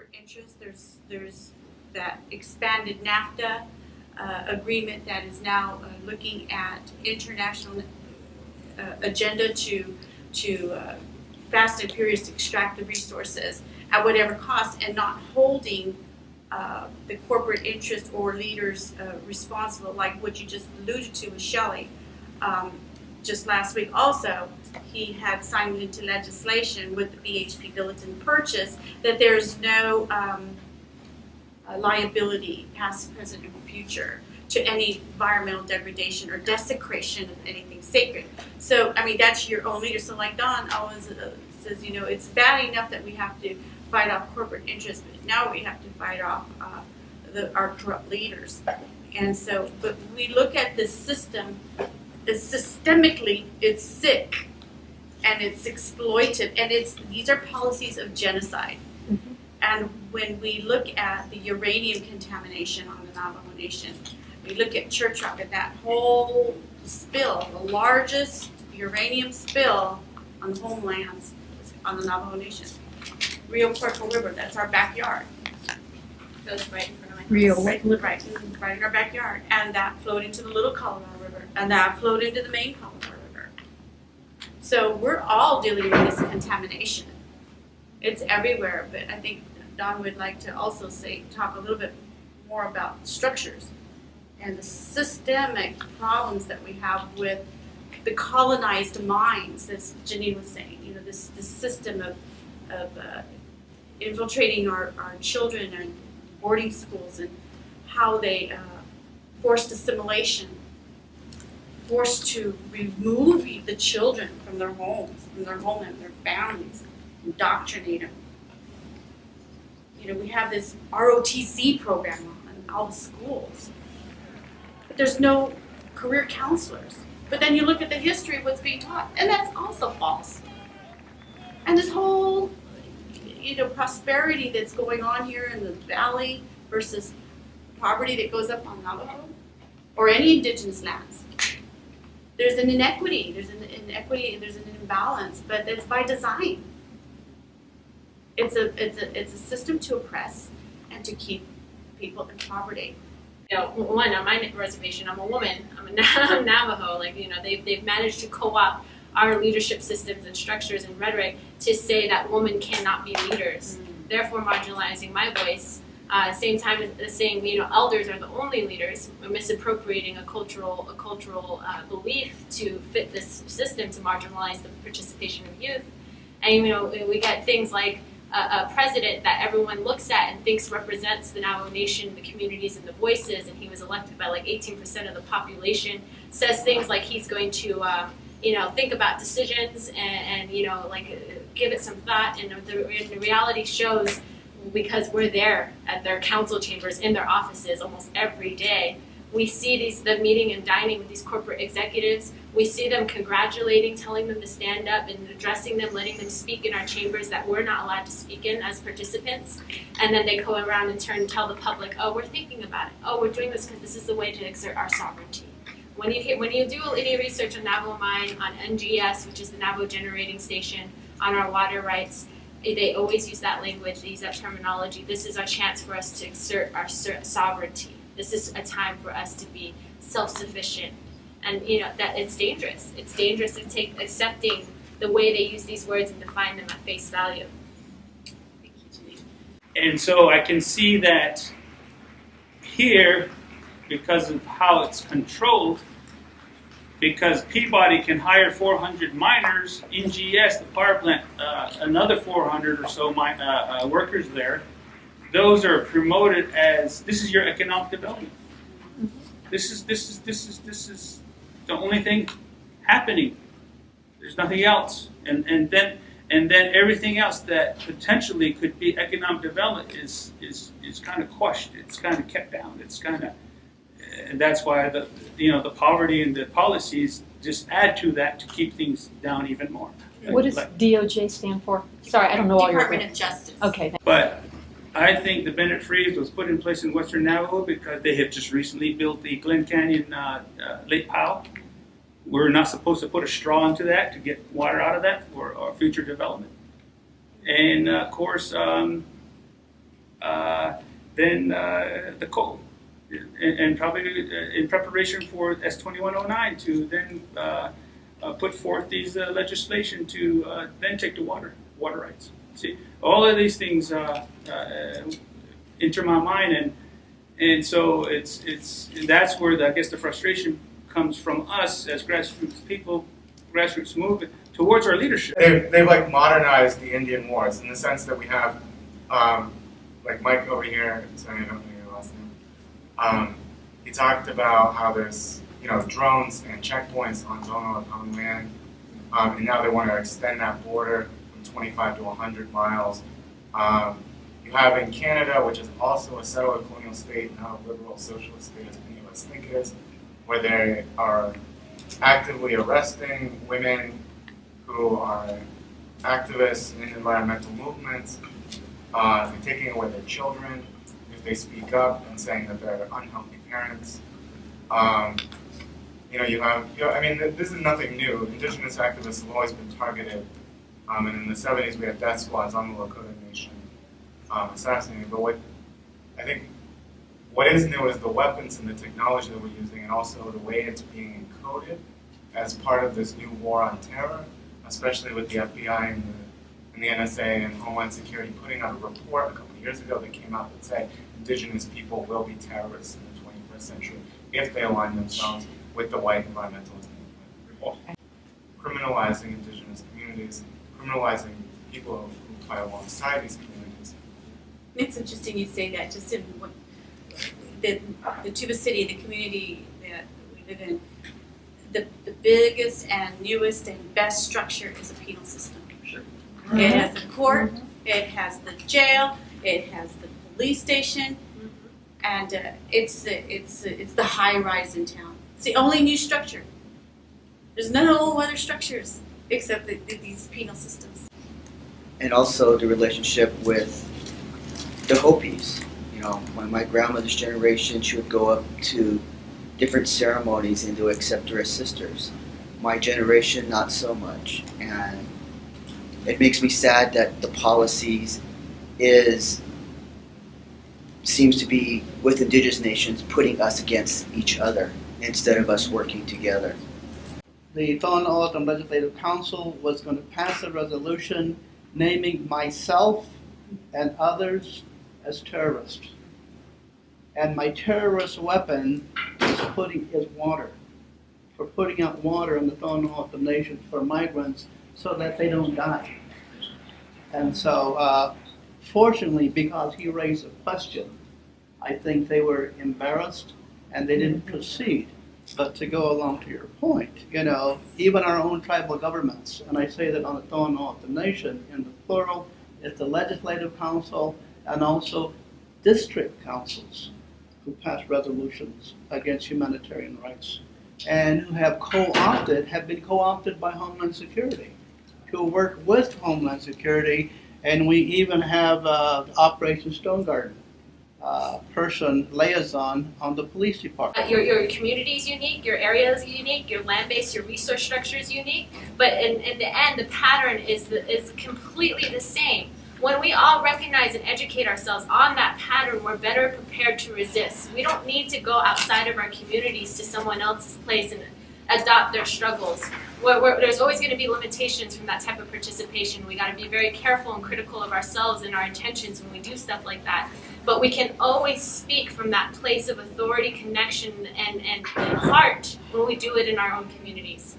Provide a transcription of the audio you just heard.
corporate interests. There's that expanded NAFTA agreement that is now looking at international agenda to fast and furious extract the resources at whatever cost, and not holding the corporate interests or leaders responsible, like what you just alluded to with Shelley. Just last week also, he had signed into legislation with the BHP Billiton purchase that there's no liability, past, present, and future, to any environmental degradation or desecration of anything sacred. So, I mean, that's your own leader. So like Don always says, you know, it's bad enough that we have to fight off corporate interests, but now we have to fight off our corrupt leaders. And so, but we look at this system, systemically, it's sick and it's exploited, and these are policies of genocide. Mm-hmm. And when we look at the uranium contamination on the Navajo Nation, we look at Church Rock and that whole spill, the largest uranium spill on the homelands on the Navajo Nation. Rio Puerto River, that's our backyard. Goes right in front of my house. Rio, right in our backyard. And that flowed into the Little Colorado River, and that flowed into the main Colorado River. So we're all dealing with this contamination. It's everywhere, but I think Don would like to also talk a little bit more about structures and the systemic problems that we have with the colonized minds, as Janine was saying. You know, this system of infiltrating our children and boarding schools, and how they forced assimilation, forced to remove the children from their homes, from their homeland, their families, indoctrinate them. You know, we have this ROTC program in all the schools, but there's no career counselors. But then you look at the history of what's being taught, and that's also false. And this whole, you know, prosperity that's going on here in the valley versus poverty that goes up on Navajo or any indigenous lands. There's an inequity, there's an imbalance, but it's by design. It's a system to oppress and to keep people in poverty. You know, one, on my reservation, I'm a woman, I'm Navajo, like, you know, they've managed to co-opt our leadership systems and structures and rhetoric to say that women cannot be leaders, therefore marginalizing my voice. Same time as saying, you know, elders are the only leaders, misappropriating a cultural belief to fit this system to marginalize the participation of youth. And, you know, we get things like a president that everyone looks at and thinks represents the Navajo Nation, the communities, and the voices, and he was elected by like 18% of the population, says things like he's going to, you know, think about decisions and you know, like give it some thought, and the reality shows, because we're there at their council chambers, in their offices almost every day, we see the meeting and dining with these corporate executives. We see them congratulating, telling them to stand up and addressing them, letting them speak in our chambers that we're not allowed to speak in as participants. And then they go around and tell the public, oh, we're thinking about it. Oh, we're doing this because this is the way to exert our sovereignty. When you do any research on Navajo Mine, on NGS, which is the Navajo Generating Station, on our water rights, they always use that language, they use that terminology. This is our chance for us to exert our sovereignty. This is a time for us to be self-sufficient. And you know that it's dangerous. It's dangerous to accepting the way they use these words and define them at face value. Thank you, Janine. And so I can see that here, because of how it's controlled, because Peabody can hire 400 miners, NGS, the power plant, another 400 or so workers there. Those are promoted as, this is your economic development. This is the only thing happening. There's nothing else. And then everything else that potentially could be economic development is kind of quashed. It's kind of kept down. It's kind of, and that's why the poverty and the policies just add to that to keep things down even more. What does DOJ stand for? Sorry, I don't know all your Department of Justice. Okay. But I think the Bennett Freeze was put in place in Western Navajo because they have just recently built the Glen Canyon Lake Powell. We're not supposed to put a straw into that to get water out of that for our future development. And of course, than the coal. And probably in preparation for S2109 to then put forth these legislation to then take the water rights. See, all of these things enter my mind, and so that's where I guess the frustration comes from us as grassroots people, grassroots movement towards our leadership. They've like modernized the Indian Wars in the sense that we have like Mike over here. Sorry, I don't know your last name. He talked about how there's drones and checkpoints on zonal autonomous land, and now they want to extend that border from 25 to 100 miles. You have in Canada, which is also a settler colonial state, not a liberal socialist state as many of us think it is, where they are actively arresting women who are activists in environmental movements. They're taking away their children if they speak up and saying that they're unhealthy parents. This is nothing new. Indigenous activists have always been targeted, and in the 70s we had death squads on the Lakota Nation assassinated. But what is new is the weapons and the technology that we're using, and also the way it's being encoded as part of this new war on terror, especially with the FBI and the NSA and Homeland Security putting out a report a couple of years ago that came out that said Indigenous people will be terrorists in the 21st century if they align themselves with the white environmentalist movement. Criminalizing Indigenous communities, criminalizing people who fight alongside these communities. It's interesting you say that. Just in the Tuba City, the community that we live in, the biggest and newest and best structure is a penal system. Sure. It has the court, it has the jail, it has the police station, and it's the high rise in town. It's the only new structure. There's no other structures except these penal systems. And also the relationship with the Hopis. When my grandmother's generation, she would go up to different ceremonies and to accept her as sisters. My generation, not so much. And it makes me sad that the policies seems to be with Indigenous nations putting us against each other instead of us working together. The Thorn Autumn Legislative Council was going to pass a resolution naming myself and others as terrorists. And my terrorist weapon is water, for putting out water in the Thorn Autumn Nation for migrants so that they don't die. And so, fortunately, because he raised a question, I think they were embarrassed and they didn't proceed. But to go along to your point, even our own tribal governments, and I say that on the Thorn Autumn Nation, in the plural, it's the Legislative Council and also district councils who pass resolutions against humanitarian rights and who have been co-opted by Homeland Security to work with Homeland Security, and we even have Operation Stone Garden liaison on the police department. Your community is unique, your area is unique, your land base, your resource structure is unique, but in the end, the pattern is completely the same. When we all recognize and educate ourselves on that pattern, we're better prepared to resist. We don't need to go outside of our communities to someone else's place and adopt their struggles. There's always going to be limitations from that type of participation. We got to be very careful and critical of ourselves and our intentions when we do stuff like that. But we can always speak from that place of authority, connection, and heart when we do it in our own communities.